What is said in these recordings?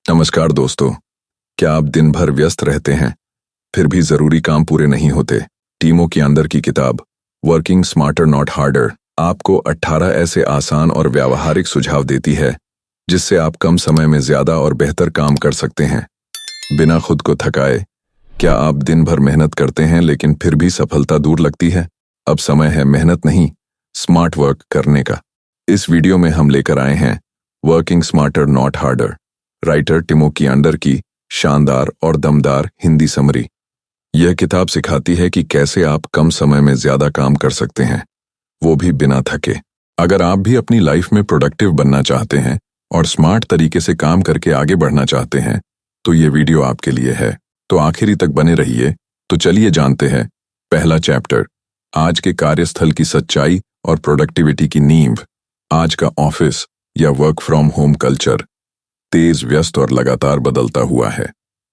नमस्कार दोस्तों। क्या आप दिन भर व्यस्त रहते हैं फिर भी जरूरी काम पूरे नहीं होते? टीमों के अंदर की किताब वर्किंग स्मार्टर नॉट हार्डर आपको 18 ऐसे आसान और व्यावहारिक सुझाव देती है जिससे आप कम समय में ज्यादा और बेहतर काम कर सकते हैं बिना खुद को थकाए। क्या आप दिन भर मेहनत करते हैं लेकिन फिर भी सफलता दूर लगती है? अब समय है मेहनत नहीं, स्मार्ट वर्क करने का। इस वीडियो में हम लेकर आए हैं working smarter not harder, writer Timothy under की शानदार और दमदार हिंदी समरी। यह किताब सिखाती है कि कैसे आप कम समय में ज्यादा काम कर सकते हैं, वो भी बिना थके। अगर आप भी अपनी लाइफ में प्रोडक्टिव बनना चाहते हैं और स्मार्ट तरीके से काम करके आगे बढ़ना चाहते हैं तो ये वीडियो आपके लिए है। तो आखिरी तक बने रहिए। तो चलिए जानते हैं पहला चैप्टर, आज के कार्यस्थल की सच्चाई और प्रोडक्टिविटी की नींव। आज का ऑफिस या वर्क फ्रॉम होम कल्चर तेज, व्यस्त और लगातार बदलता हुआ है।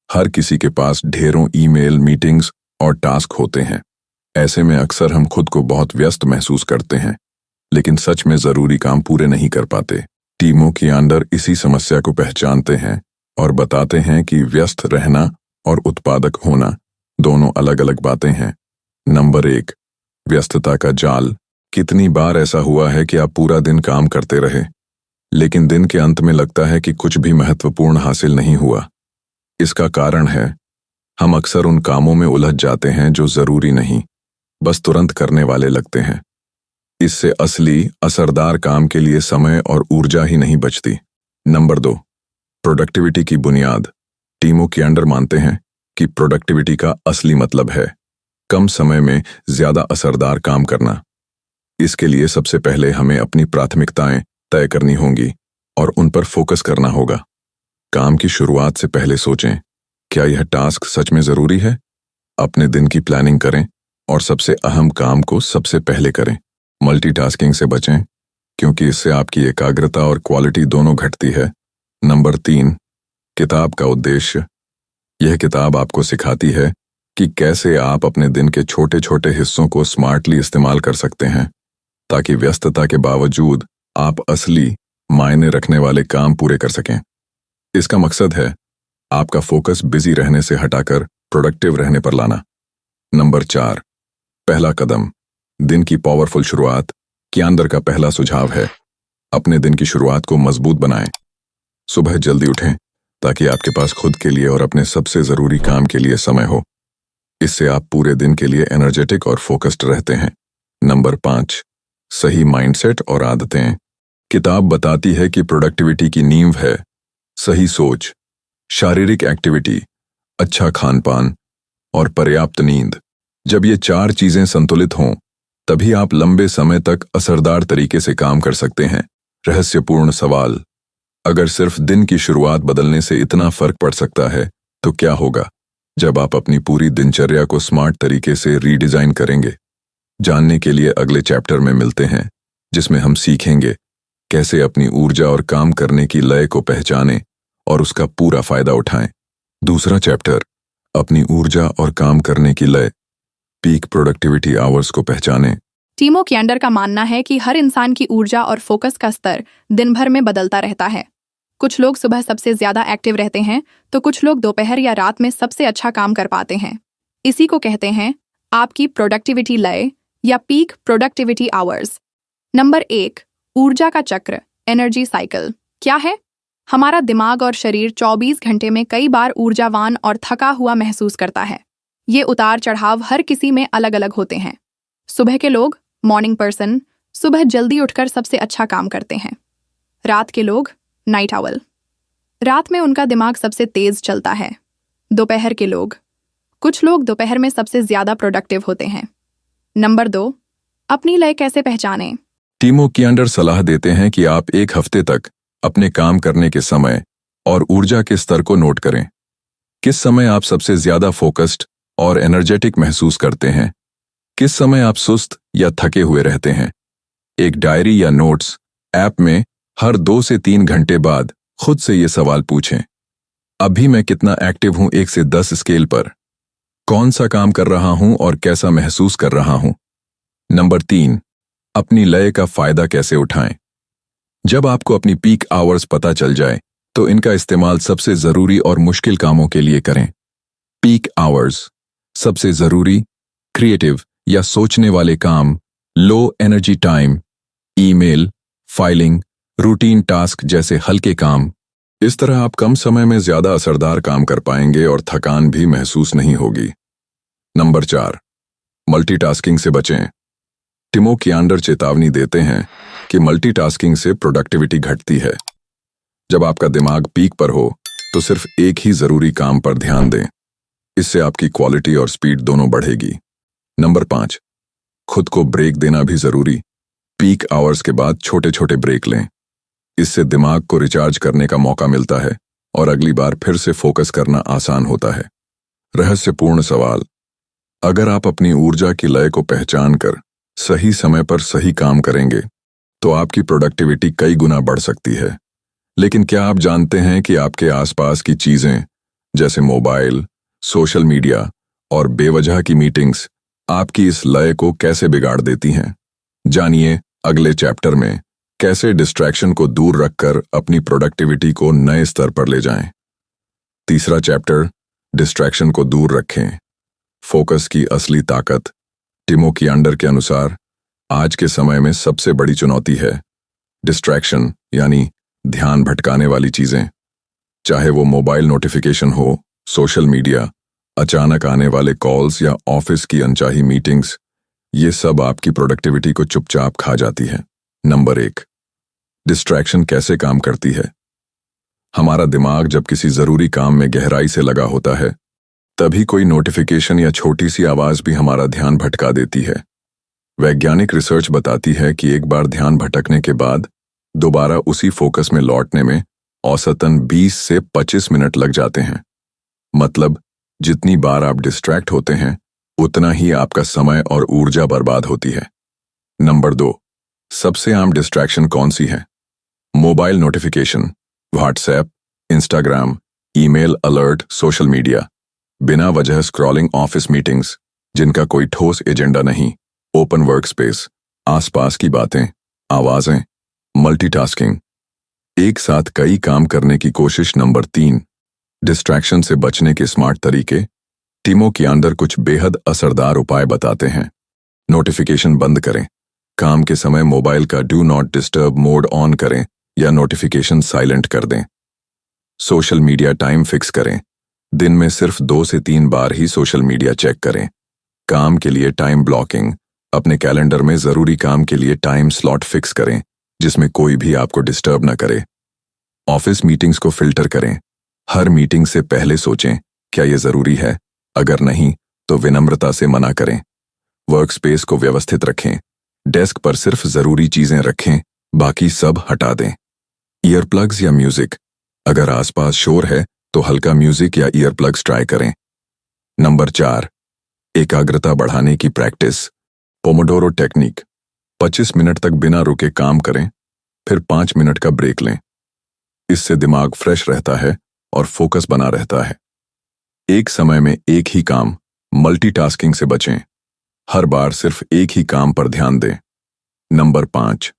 हर किसी के पास ढेरों ईमेल, मीटिंग्स और टास्क होते हैं। ऐसे में अक्सर हम खुद को बहुत व्यस्त महसूस करते हैं लेकिन सच में जरूरी काम पूरे नहीं कर पाते। टिमोथी अंडर इसी समस्या को पहचानते हैं और बताते हैं कि व्यस्त रहना और उत्पादक होना दोनों अलग अलग बातें हैं। नंबर 1, व्यस्तता का जाल। कितनी बार ऐसा हुआ है कि आप पूरा दिन काम करते रहे लेकिन दिन के अंत में लगता है कि कुछ भी महत्वपूर्ण हासिल नहीं हुआ? इसका कारण है हम अक्सर उन कामों में उलझ जाते हैं जो जरूरी नहीं, बस तुरंत करने वाले लगते हैं। इससे असली असरदार काम के लिए समय और ऊर्जा ही नहीं बचती। नंबर 2, प्रोडक्टिविटी की बुनियाद। टिमोथी अंडर मानते हैं कि प्रोडक्टिविटी का असली मतलब है कम समय में ज्यादा असरदार काम करना। इसके लिए सबसे पहले हमें अपनी प्राथमिकताएं तय करनी होंगी और उन पर फोकस करना होगा। काम की शुरुआत से पहले सोचें, क्या यह टास्क सच में जरूरी है? अपने दिन की प्लानिंग करें और सबसे अहम काम को सबसे पहले करें। मल्टीटास्किंग से बचें क्योंकि इससे आपकी एकाग्रता और क्वालिटी दोनों घटती है। नंबर 3, किताब का उद्देश्य। यह किताब आपको सिखाती है कि कैसे आप अपने दिन के छोटे छोटे हिस्सों को स्मार्टली इस्तेमाल कर सकते हैं ताकि व्यस्तता के बावजूद आप असली मायने रखने वाले काम पूरे कर सकें। इसका मकसद है आपका फोकस बिजी रहने से हटाकर प्रोडक्टिव रहने पर लाना। नंबर 4, पहला कदम, दिन की पावरफुल शुरुआत। के अंदर का पहला सुझाव है अपने दिन की शुरुआत को मजबूत बनाएं। सुबह जल्दी उठें ताकि आपके पास खुद के लिए और अपने सबसे जरूरी काम के लिए समय हो। इससे आप पूरे दिन के लिए एनर्जेटिक और फोकस्ड रहते हैं। नंबर 5, सही माइंडसेट और आदतें। किताब बताती है कि प्रोडक्टिविटी की नींव है सही सोच, शारीरिक एक्टिविटी, अच्छा खान-पान और पर्याप्त नींद। जब ये 4 चीजें संतुलित हों तभी आप लंबे समय तक असरदार तरीके से काम कर सकते हैं। रहस्यपूर्ण सवाल, अगर सिर्फ दिन की शुरुआत बदलने से इतना फर्क पड़ सकता है तो क्या होगा जब आप अपनी पूरी दिनचर्या को स्मार्ट तरीके से रीडिजाइन करेंगे? जानने के लिए अगले चैप्टर में मिलते हैं जिसमें हम सीखेंगे कैसे अपनी ऊर्जा और काम करने की लय को पहचानें और उसका पूरा फायदा उठाएं। दूसरा चैप्टर, अपनी ऊर्जा और काम करने की लय, पीक प्रोडक्टिविटी आवर्स को पहचानें। टिमोथी अंडर का मानना है कि हर इंसान की ऊर्जा और फोकस का स्तर दिन भर में बदलता रहता है। कुछ लोग सुबह सबसे ज्यादा एक्टिव रहते हैं तो कुछ लोग दोपहर या रात में सबसे अच्छा काम कर पाते हैं। इसी को कहते हैं आपकी प्रोडक्टिविटी लय या पीक प्रोडक्टिविटी आवर्स। नंबर 1, ऊर्जा का चक्र, एनर्जी साइकिल। क्या है? हमारा दिमाग और शरीर 24 घंटे में कई बार ऊर्जावान और थका हुआ महसूस करता है। ये उतार चढ़ाव हर किसी में अलग अलग होते हैं। सुबह के लोग, मॉर्निंग पर्सन, सुबह जल्दी उठकर सबसे अच्छा काम करते हैं। रात के लोग, नाइट आउल, रात में उनका दिमाग सबसे तेज चलता है। दोपहर के लोग, कुछ लोग दोपहर में सबसे ज्यादा प्रोडक्टिव होते हैं। नंबर 2, अपनी लय कैसे पहचानें? टिमोथी अंडर सलाह देते हैं कि आप 1 हफ्ते तक अपने काम करने के समय और ऊर्जा के स्तर को नोट करें। किस समय आप सबसे ज्यादा फोकस्ड और एनर्जेटिक महसूस करते हैं? किस समय आप सुस्त या थके हुए रहते हैं? एक डायरी या नोट्स ऐप में हर 2 से 3 घंटे बाद खुद से ये सवाल पूछें, अभी मैं कितना एक्टिव हूं 1 से 10 स्केल पर? कौन सा काम कर रहा हूं और कैसा महसूस कर रहा हूं? नंबर 3, अपनी लय का फायदा कैसे उठाएं? जब आपको अपनी पीक आवर्स पता चल जाए तो इनका इस्तेमाल सबसे जरूरी और मुश्किल कामों के लिए करें। पीक आवर्स, सबसे जरूरी, क्रिएटिव या सोचने वाले काम, low energy time, email, filing, routine task जैसे हल्के काम। इस तरह आप कम समय में ज्यादा असरदार काम कर पाएंगे और थकान भी महसूस नहीं होगी। नंबर 4, मल्टीटास्किंग से बचें। टिमो कियांडर चेतावनी देते हैं कि मल्टीटास्किंग से प्रोडक्टिविटी घटती है। जब आपका दिमाग पीक पर हो तो सिर्फ एक ही जरूरी काम पर ध्यान दें। इससे आपकी क्वालिटी और स्पीड दोनों बढ़ेगी। नंबर 5, खुद को ब्रेक देना भी जरूरी। पीक आवर्स के बाद छोटे छोटे ब्रेक लें। इससे दिमाग को रिचार्ज करने का मौका मिलता है और अगली बार फिर से फोकस करना आसान होता है। रहस्यपूर्ण सवाल, अगर आप अपनी ऊर्जा की लय को पहचान कर सही समय पर सही काम करेंगे तो आपकी प्रोडक्टिविटी कई गुना बढ़ सकती है। लेकिन क्या आप जानते हैं कि आपके आसपास की चीजें जैसे मोबाइल, सोशल मीडिया और बेवजह की मीटिंग्स आपकी इस लय को कैसे बिगाड़ देती हैं? जानिए अगले चैप्टर में कैसे डिस्ट्रैक्शन को दूर रखकर अपनी प्रोडक्टिविटी को नए स्तर पर ले जाएं। तीसरा चैप्टर, डिस्ट्रैक्शन को दूर रखें, फोकस की असली ताकत। टिमो कियांडर के अनुसार आज के समय में सबसे बड़ी चुनौती है डिस्ट्रैक्शन, यानी ध्यान भटकाने वाली चीजें। चाहे वो मोबाइल नोटिफिकेशन हो, सोशल मीडिया, अचानक आने वाले कॉल्स या ऑफिस की अनचाही मीटिंग्स, ये सब आपकी प्रोडक्टिविटी को चुपचाप खा जाती है। नंबर 1, डिस्ट्रैक्शन कैसे काम करती है? हमारा दिमाग जब किसी जरूरी काम में गहराई से लगा होता है तभी कोई नोटिफिकेशन या छोटी सी आवाज भी हमारा ध्यान भटका देती है। वैज्ञानिक रिसर्च बताती है कि एक बार ध्यान भटकने के बाद दोबारा उसी फोकस में लौटने में औसतन 20 से 25 मिनट लग जाते हैं। मतलब जितनी बार आप डिस्ट्रैक्ट होते हैं उतना ही आपका समय और ऊर्जा बर्बाद होती है। नंबर 2, सबसे आम डिस्ट्रैक्शन कौन सी है? Mobile notification, WhatsApp, Instagram, email alert, social media, बिना वजह स्क्रॉलिंग ऑफिस मीटिंग्स जिनका कोई ठोस एजेंडा नहीं, ओपन वर्कस्पेस, आसपास की बातें, आवाजें, मल्टीटास्किंग, एक साथ कई काम करने की कोशिश। नंबर 3, डिस्ट्रैक्शन से बचने के स्मार्ट तरीके। टिमो कियांडर कुछ बेहद असरदार उपाय बताते हैं। नोटिफिकेशन बंद करें, काम के समय मोबाइल का do not disturb mode on करें या नोटिफिकेशन साइलेंट कर दें। सोशल मीडिया टाइम फिक्स करें, दिन में सिर्फ 2 से 3 बार ही सोशल मीडिया चेक करें। काम के लिए टाइम ब्लॉकिंग, अपने कैलेंडर में जरूरी काम के लिए टाइम स्लॉट फिक्स करें जिसमें कोई भी आपको डिस्टर्ब न करे। ऑफिस मीटिंग्स को फिल्टर करें, हर मीटिंग से पहले सोचें क्या यह जरूरी है, अगर नहीं तो विनम्रता से मना करें। वर्क स्पेस को व्यवस्थित रखें, डेस्क पर सिर्फ जरूरी चीजें रखें, बाकी सब हटा दें। ईयरप्लग्स या म्यूजिक, अगर आसपास शोर है तो हल्का म्यूजिक या ईयरप्लग्स ट्राई करें। नंबर 4, एकाग्रता बढ़ाने की प्रैक्टिस। पोमोडोरो टेक्निक, 25 मिनट तक बिना रुके काम करें, फिर 5 मिनट का ब्रेक लें। इससे दिमाग फ्रेश रहता है और फोकस बना रहता है। एक समय में एक ही काम, मल्टीटास्किंग से बचें, हर बार सिर्फ एक ही काम पर ध्यान दें। नंबर 5,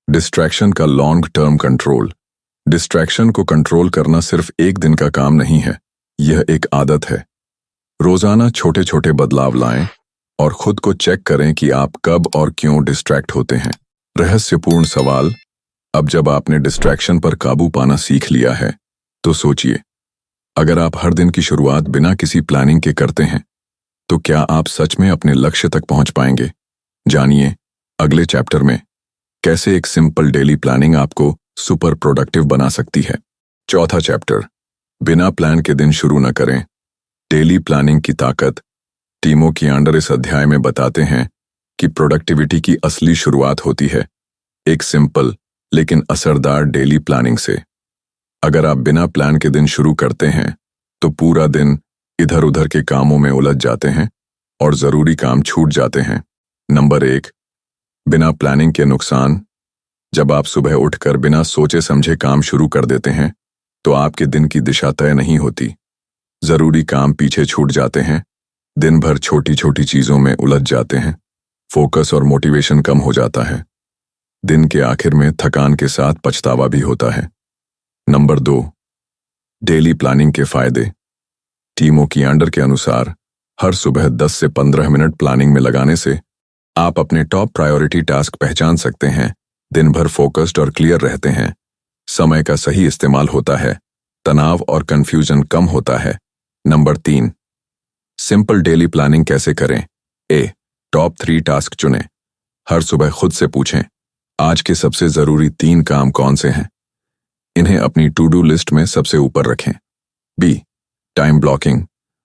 डिस्ट्रैक्शन का लॉन्ग टर्म कंट्रोल। डिस्ट्रैक्शन को कंट्रोल करना सिर्फ एक दिन का काम नहीं है, यह एक आदत है। रोजाना छोटे छोटे बदलाव लाएं और खुद को चेक करें कि आप कब और क्यों डिस्ट्रैक्ट होते हैं। रहस्यपूर्ण सवाल, अब जब आपने डिस्ट्रैक्शन पर काबू पाना सीख लिया है तो सोचिए, अगर आप हर दिन की शुरुआत बिना किसी प्लानिंग के करते हैं तो क्या आप सच में अपने लक्ष्य तक पहुंच पाएंगे? जानिए अगले चैप्टर में कैसे एक सिंपल डेली प्लानिंग आपको सुपर प्रोडक्टिव बना सकती है। चौथा चैप्टर, बिना प्लान के दिन शुरू न करें, डेली प्लानिंग की ताकत। टिमो कियांडर इस अध्याय में बताते हैं कि प्रोडक्टिविटी की असली शुरुआत होती है एक सिंपल लेकिन असरदार डेली प्लानिंग से। अगर आप बिना प्लान के दिन शुरू करते हैं तो पूरा दिन इधर उधर के कामों में उलझ जाते हैं और जरूरी काम छूट जाते हैं। नंबर 1, बिना प्लानिंग के नुकसान। जब आप सुबह उठकर बिना सोचे समझे काम शुरू कर देते हैं तो आपके दिन की दिशा तय नहीं होती, जरूरी काम पीछे छूट जाते हैं, दिन भर छोटी छोटी चीजों में उलझ जाते हैं, फोकस और मोटिवेशन कम हो जाता है, दिन के आखिर में थकान के साथ पछतावा भी होता है। नंबर 2, डेली प्लानिंग के फायदे। टीमों की अंडर के अनुसार हर सुबह 10 से 15 मिनट प्लानिंग में लगाने से आप अपने टॉप प्रायोरिटी टास्क पहचान सकते हैं, दिन भर फोकस्ड और क्लियर रहते हैं, समय का सही इस्तेमाल होता है, तनाव और कंफ्यूजन कम होता है। नंबर 3, सिंपल डेली प्लानिंग कैसे करें। टॉप 3 टास्क चुनें। हर सुबह खुद से पूछें, आज के सबसे जरूरी 3 काम कौन से हैं। इन्हें अपनी टू डू लिस्ट में सबसे ऊपर रखें। Time blocking.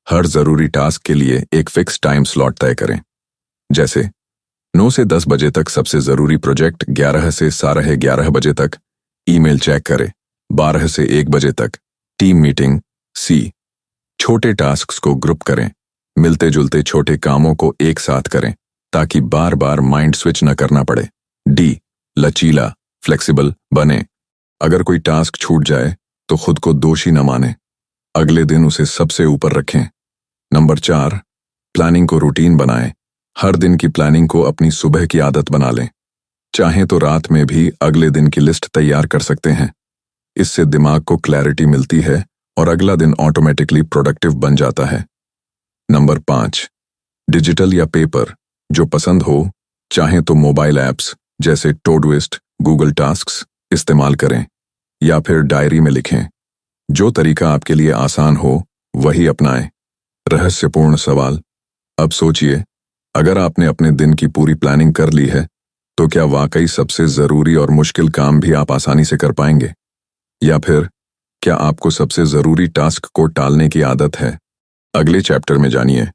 हर जरूरी टास्क के लिए एक फिक्स टाइम स्लॉट तय करें, जैसे 9 से 10 बजे तक सबसे जरूरी प्रोजेक्ट, 11 से 11:30 बजे तक ईमेल चेक करें, 12 से 1 बजे तक टीम मीटिंग। छोटे टास्क्स को ग्रुप करें, मिलते जुलते छोटे कामों को एक साथ करें ताकि बार बार माइंड स्विच न करना पड़े। लचीला, फ्लेक्सिबल बने। अगर कोई टास्क छूट जाए तो खुद को दोषी न माने, अगले दिन उसे सबसे ऊपर रखें। नंबर 4, प्लानिंग को रूटीन बनाएं। हर दिन की प्लानिंग को अपनी सुबह की आदत बना लें। चाहें तो रात में भी अगले दिन की लिस्ट तैयार कर सकते हैं। इससे दिमाग को क्लैरिटी मिलती है और अगला दिन ऑटोमेटिकली प्रोडक्टिव बन जाता है। नंबर 5, डिजिटल या पेपर, जो पसंद हो, चाहें तो मोबाइल ऐप्स जैसे टोडविस्ट, गूगल टास्क्स इस्तेमाल करें या फिर डायरी में लिखें। जो तरीका आपके लिए आसान हो वही अपनाएं। रहस्यपूर्ण सवाल। अब सोचिए, अगर आपने अपने दिन की पूरी प्लानिंग कर ली है तो क्या वाकई सबसे जरूरी और मुश्किल काम भी आप आसानी से कर पाएंगे, या फिर क्या आपको सबसे जरूरी टास्क को टालने की आदत है। अगले चैप्टर में जानिए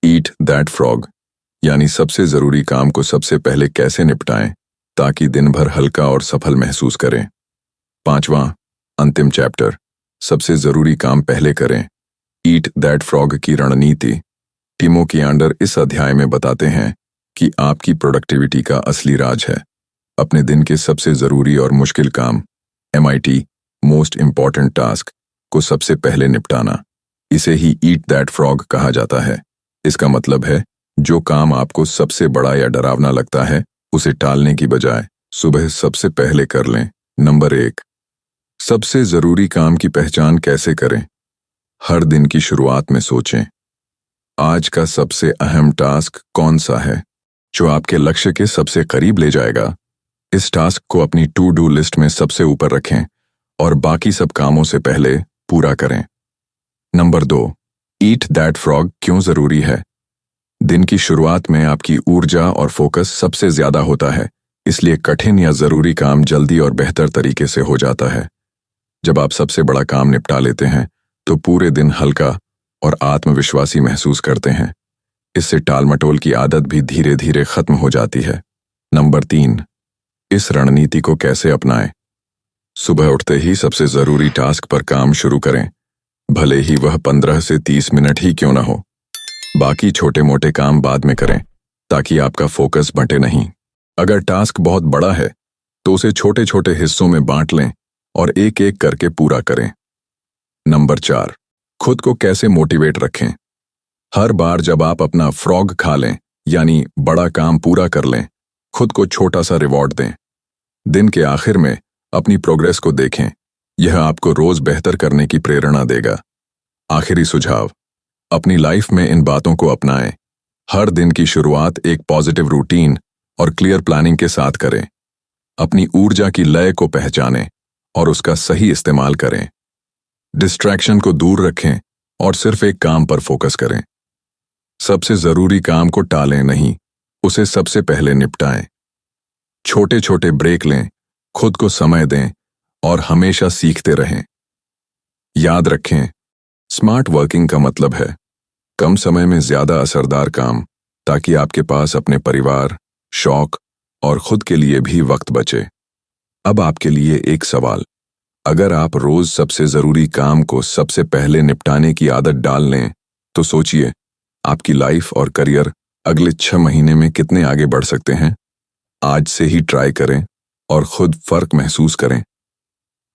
ईट दैट फ्रॉग, यानी सबसे जरूरी काम को सबसे पहले कैसे निपटाएं ताकि दिन भर हल्का और सफल महसूस करें। 5वां अंतिम चैप्टर, सबसे जरूरी काम पहले करें, ईट दैट फ्रॉग की रणनीति। टीमों की अंडर इस अध्याय में बताते हैं कि आपकी प्रोडक्टिविटी का असली राज है अपने दिन के सबसे जरूरी और मुश्किल काम, MIT मोस्ट इंपॉर्टेंट टास्क को सबसे पहले निपटाना। इसे ही ईट दैट फ्रॉग कहा जाता है। इसका मतलब है, जो काम आपको सबसे बड़ा या डरावना लगता है उसे टालने की बजाय सुबह सबसे पहले कर लें। नंबर 1, सबसे जरूरी काम की पहचान कैसे करें। हर दिन की शुरुआत में सोचें, आज का सबसे अहम टास्क कौन सा है जो आपके लक्ष्य के सबसे करीब ले जाएगा। इस टास्क को अपनी टू डू लिस्ट में सबसे ऊपर रखें और बाकी सब कामों से पहले पूरा करें। नंबर 2, ईट दैट फ्रॉग क्यों जरूरी है। दिन की शुरुआत में आपकी ऊर्जा और फोकस सबसे ज्यादा होता है, इसलिए कठिन या जरूरी काम जल्दी और बेहतर तरीके से हो जाता है। जब आप सबसे बड़ा काम निपटा लेते हैं तो पूरे दिन हल्का और आत्मविश्वासी महसूस करते हैं। इससे टालमटोल की आदत भी धीरे धीरे खत्म हो जाती है। नंबर 3, इस रणनीति को कैसे अपनाएं। सुबह उठते ही सबसे जरूरी टास्क पर काम शुरू करें, भले ही वह 15 से 30 मिनट ही क्यों ना हो। बाकी छोटे मोटे काम बाद में करें ताकि आपका फोकस बंटे नहीं। अगर टास्क बहुत बड़ा है तो उसे छोटे छोटे हिस्सों में बांट लें और एक एक करके पूरा करें। नंबर 4, खुद को कैसे मोटिवेट रखें। हर बार जब आप अपना फ्रॉग खा लें, यानी बड़ा काम पूरा कर लें, खुद को छोटा सा रिवॉर्ड दें। दिन के आखिर में अपनी प्रोग्रेस को देखें, यह आपको रोज बेहतर करने की प्रेरणा देगा। आखिरी सुझाव, अपनी लाइफ में इन बातों को अपनाएं। हर दिन की शुरुआत एक पॉजिटिव रूटीन और क्लियर प्लानिंग के साथ करें। अपनी ऊर्जा की लय को पहचानें और उसका सही इस्तेमाल करें। डिस्ट्रैक्शन को दूर रखें और सिर्फ एक काम पर फोकस करें। सबसे जरूरी काम को टालें नहीं, उसे सबसे पहले निपटाएं। छोटे छोटे ब्रेक लें, खुद को समय दें और हमेशा सीखते रहें। याद रखें, स्मार्ट वर्किंग का मतलब है कम समय में ज्यादा असरदार काम, ताकि आपके पास अपने परिवार, शौक और खुद के लिए भी वक्त बचे। अब आपके लिए एक सवाल, अगर आप रोज सबसे जरूरी काम को सबसे पहले निपटाने की आदत डाल लें तो सोचिए आपकी लाइफ और करियर अगले 6 महीने में कितने आगे बढ़ सकते हैं। आज से ही ट्राई करें और खुद फर्क महसूस करें।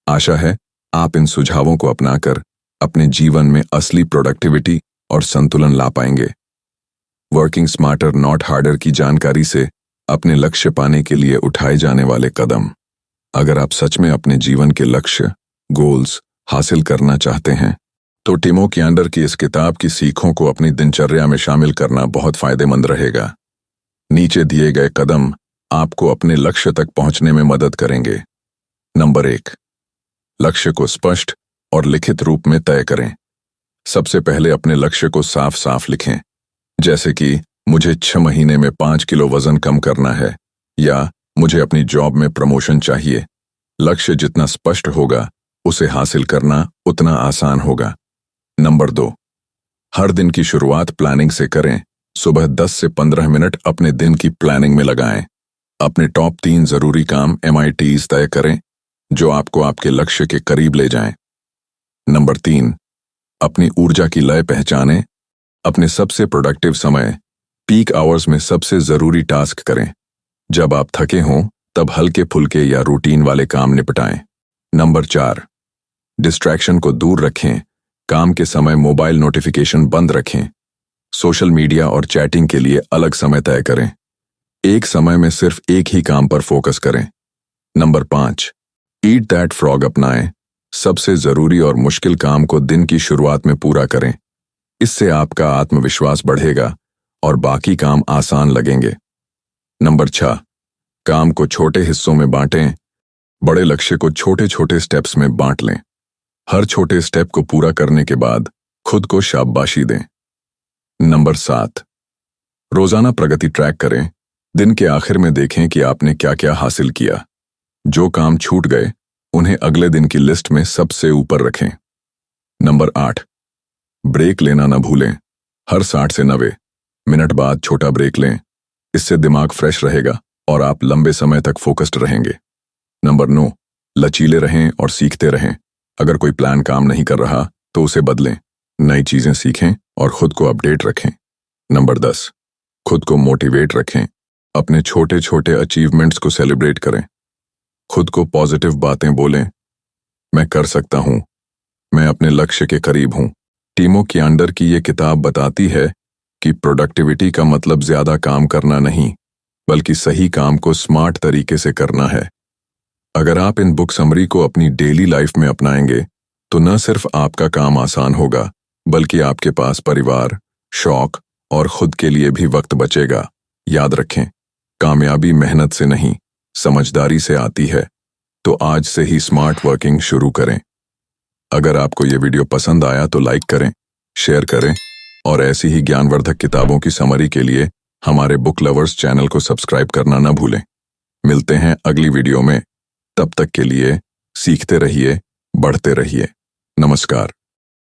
आशा है आप इन सुझावों को अपनाकर अपने जीवन में असली प्रोडक्टिविटी और संतुलन ला पाएंगे। वर्किंग स्मार्टर नॉट हार्डर की जानकारी से अपने लक्ष्य पाने के लिए उठाए जाने वाले कदम। अगर आप सच में अपने जीवन के लक्ष्य, गोल्स हासिल करना चाहते हैं तो टिमो कियांडर की इस किताब की सीखों को अपनी दिनचर्या में शामिल करना बहुत फायदेमंद रहेगा। नीचे दिए गए कदम आपको अपने लक्ष्य तक पहुंचने में मदद करेंगे। नंबर 1, लक्ष्य को स्पष्ट और लिखित रूप में तय करें। सबसे पहले अपने लक्ष्य को साफ साफ लिखें, जैसे कि मुझे 6 महीने में 5 किलो वजन कम करना है या मुझे अपनी जॉब में प्रमोशन चाहिए। लक्ष्य जितना स्पष्ट होगा उसे हासिल करना उतना आसान होगा। नंबर 2, हर दिन की शुरुआत प्लानिंग से करें। सुबह 10 से 15 मिनट अपने दिन की प्लानिंग में लगाएं। अपने टॉप 3 जरूरी काम MITs तय करें जो आपको आपके लक्ष्य के करीब ले जाएं। नंबर 3, अपनी ऊर्जा की लय पहचानें। अपने सबसे प्रोडक्टिव समय पीक आवर्स में सबसे जरूरी टास्क करें। जब आप थके हों तब हल्के फुल्के या रूटीन वाले काम निपटाएं। नंबर 4, डिस्ट्रैक्शन को दूर रखें। काम के समय मोबाइल नोटिफिकेशन बंद रखें। सोशल मीडिया और चैटिंग के लिए अलग समय तय करें। एक समय में सिर्फ एक ही काम पर फोकस करें। नंबर 5, ईट दैट फ्रॉग अपनाएं। सबसे जरूरी और मुश्किल काम को दिन की शुरुआत में पूरा करें। इससे आपका आत्मविश्वास बढ़ेगा और बाकी काम आसान लगेंगे। नंबर 6, काम को छोटे हिस्सों में बांटें। बड़े लक्ष्य को छोटे छोटे स्टेप्स में बांट लें। हर छोटे स्टेप को पूरा करने के बाद खुद को शाबाशी दें। नंबर 7, रोजाना प्रगति ट्रैक करें। दिन के आखिर में देखें कि आपने क्या क्या हासिल किया। जो काम छूट गए उन्हें अगले दिन की लिस्ट में सबसे ऊपर रखें। नंबर 8, ब्रेक लेना न भूलें। हर 60 से 90 मिनट बाद छोटा ब्रेक लें। इससे दिमाग फ्रेश रहेगा और आप लंबे समय तक फोकस्ड रहेंगे। नंबर 9, लचीले रहें और सीखते रहें। अगर कोई प्लान काम नहीं कर रहा तो उसे बदलें। नई चीजें सीखें और खुद को अपडेट रखें। नंबर 10, खुद को मोटिवेट रखें। अपने छोटे छोटे अचीवमेंट्स को सेलिब्रेट करें। खुद को पॉजिटिव बातें बोलें। मैं कर सकता हूं, मैं अपने लक्ष्य के करीब हूं। टिमो कियांडर की ये किताब बताती है कि प्रोडक्टिविटी का मतलब ज्यादा काम करना नहीं, बल्कि सही काम को स्मार्ट तरीके से करना है। अगर आप इन बुक समरी को अपनी डेली लाइफ में अपनाएंगे तो न सिर्फ आपका काम आसान होगा, बल्कि आपके पास परिवार, शौक और खुद के लिए भी वक्त बचेगा। याद रखें, कामयाबी मेहनत से नहीं, समझदारी से आती है। तो आज से ही स्मार्ट वर्किंग शुरू करें। अगर आपको ये वीडियो पसंद आया तो लाइक करें, शेयर करें और ऐसी ही ज्ञानवर्धक किताबों की समरी के लिए हमारे बुक लवर्स चैनल को सब्सक्राइब करना न भूलें। मिलते हैं अगली वीडियो में। तब तक के लिए सीखते रहिए, बढ़ते रहिए। नमस्कार।